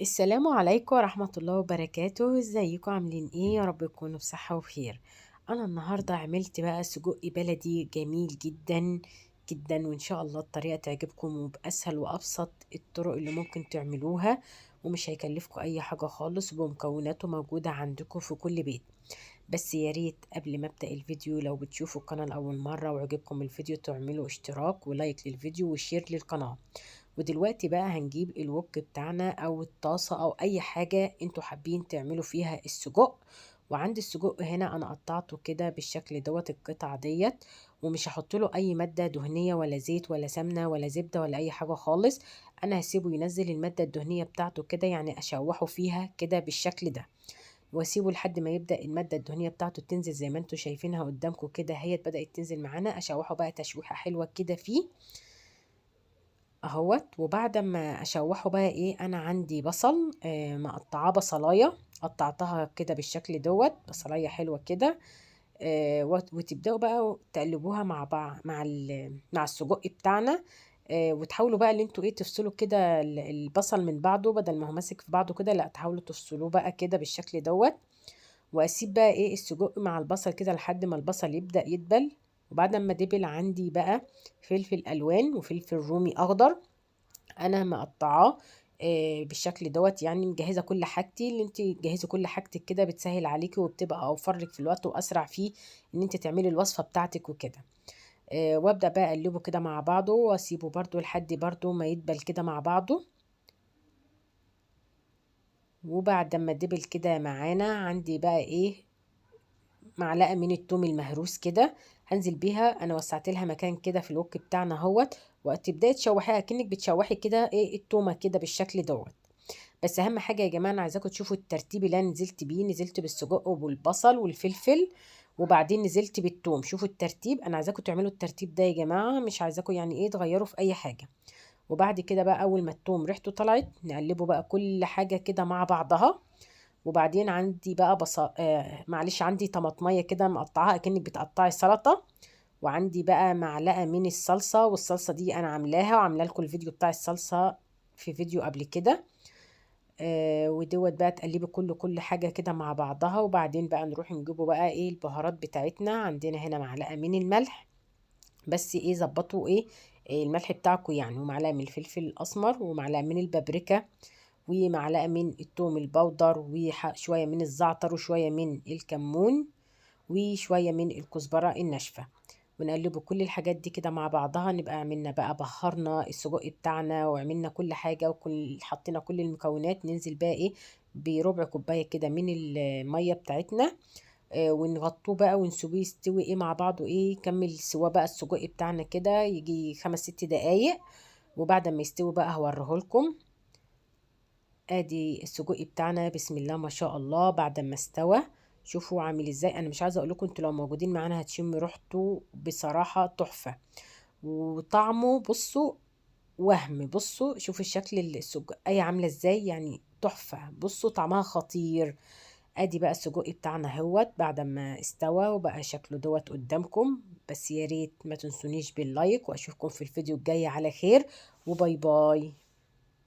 السلام عليكم ورحمة الله وبركاته. ازيكم عاملين ايه؟ يا رب تكونوا بصحة وخير. انا النهاردة عملت بقى سجق بلدي جميل جدا جدا، وان شاء الله الطريقة تعجبكم وبأسهل وابسط الطرق اللي ممكن تعملوها، ومش هيكلفكم اي حاجة خالص، ومكوناته موجودة عندكم في كل بيت. بس يا ريت قبل ما ابدأ الفيديو، لو بتشوفوا القناة لأول مرة وعجبكم الفيديو، تعملوا اشتراك ولايك للفيديو وشير للقناة. ودلوقتي بقى هنجيب الوك بتاعنا او الطاسة او اي حاجة انتوا حابين تعملوا فيها السجق. وعند السجق هنا انا قطعته كده بالشكل دوت القطع ديت، ومش هحط له اي مادة دهنية ولا زيت ولا سمنة ولا زبدة ولا اي حاجة خالص. انا هسيبه ينزل المادة الدهنية بتاعته كده، يعني اشوحه فيها كده بالشكل ده، واسيبه لحد ما يبدأ المادة الدهنية بتاعته تنزل زي ما انتوا شايفينها قدامكم كده. هي بدأت تنزل معانا، اشوحه بقى تشويحة حلوة كده فيه اهوت. وبعد ما اشوحه بقى ايه، انا عندي بصل مقطعاه بصلايه، قطعتها كده بالشكل دوت، بصلايه حلوه كده. وتبداوا بقى تقلبوها مع بعض مع السجق بتاعنا. وتحاولوا بقى ان انتوا ايه تفصلوا كده البصل من بعضه، بدل ما هو ماسك في بعضه كده، لا تحاولوا تفصلوه بقى كده بالشكل دوت. واسيب بقى ايه السجق مع البصل كده لحد ما البصل يبدأ يدبل. وبعد ما دبل عندي بقى فلفل الوان وفلفل رومي اخضر، انا مقطعاه بالشكل دوت، يعني مجهزه كل حاجتي. اللي انت جهزي كل حاجتك كده بتسهل عليكي وبتبقى اوفر لك في الوقت واسرع فيه ان انت تعملي الوصفه بتاعتك وكده. وابدا بقى اقلبه كده مع بعضه، واسيبه برضو لحد برضو ما يدبل كده مع بعضه. وبعد ما دبل كده معانا عندي بقى ايه معلقه من التوم المهروس كده، هنزل بيها. انا وسعت لها مكان كده في الوك بتاعنا اهوت، وتبداي تشوحيها كأنك بتشوحي كده ايه التومه كده بالشكل دوت. بس اهم حاجه يا جماعه، انا عايزاكم تشوفوا الترتيب اللي انا نزلت بيه. نزلت بالسجق والبصل والفلفل، وبعدين نزلت بالثوم. شوفوا الترتيب، انا عايزاكم تعملوا الترتيب ده يا جماعه، مش عايزاكم يعني ايه تغيروا في اي حاجه. وبعد كده بقى اول ما الثوم ريحته طلعت، نقلبه بقى كل حاجه كده مع بعضها. وبعدين عندي بقى معلش، عندي طماطميه كده مقطعاها كأنك بتقطعي سلطه. وعندي بقى معلقه من الصلصه، والصلصه دي انا عاملاها وعامله لكم الفيديو بتاع الصلصه في فيديو قبل كده. ودوت بقى تقلبي كل حاجة كده مع بعضها. وبعدين بقى نروح نجيبه بقى ايه البهارات بتاعتنا. عندنا هنا معلقة من الملح، بس ايه ظبطوا ايه الملح بتاعكم يعني، ومعلقة من الفلفل الأسمر، ومعلقة من البابريكا، ومعلقة من التوم البودر، وشوية من الزعتر، وشوية من الكمون، وشوية من الكزبرة الناشفة. ونقلبوا كل الحاجات دي كده مع بعضها. نبقى عملنا بقى بهرنا السجق بتاعنا وعملنا كل حاجة وكل حطينا كل المكونات. ننزل بقى ايه بربع كوباية كده من المية بتاعتنا. ونغطوه بقى ونسيبوه يستوي ايه مع بعضه، ايه يكمل سوا بقى السجق بتاعنا كده يجي 5 6 دقايق. وبعد ما يستوي بقى هوريهولكم. ادي السجق بتاعنا بسم الله ما شاء الله بعد ما استوى. شوفوا عامل ازاي، انا مش عايزه اقول لكم، انتوا لو موجودين معانا هتشموا ريحته بصراحه تحفه. وطعمه بصوا، بصوا شوفوا الشكل السجقية عامله ازاي، يعني تحفه. بصوا طعمها خطير. ادي بقى السجق بتاعنا هوت بعد ما استوى وبقى شكله دوت قدامكم. بس يا ريت ما تنسونيش باللايك، واشوفكم في الفيديو الجاي على خير، وباي باي.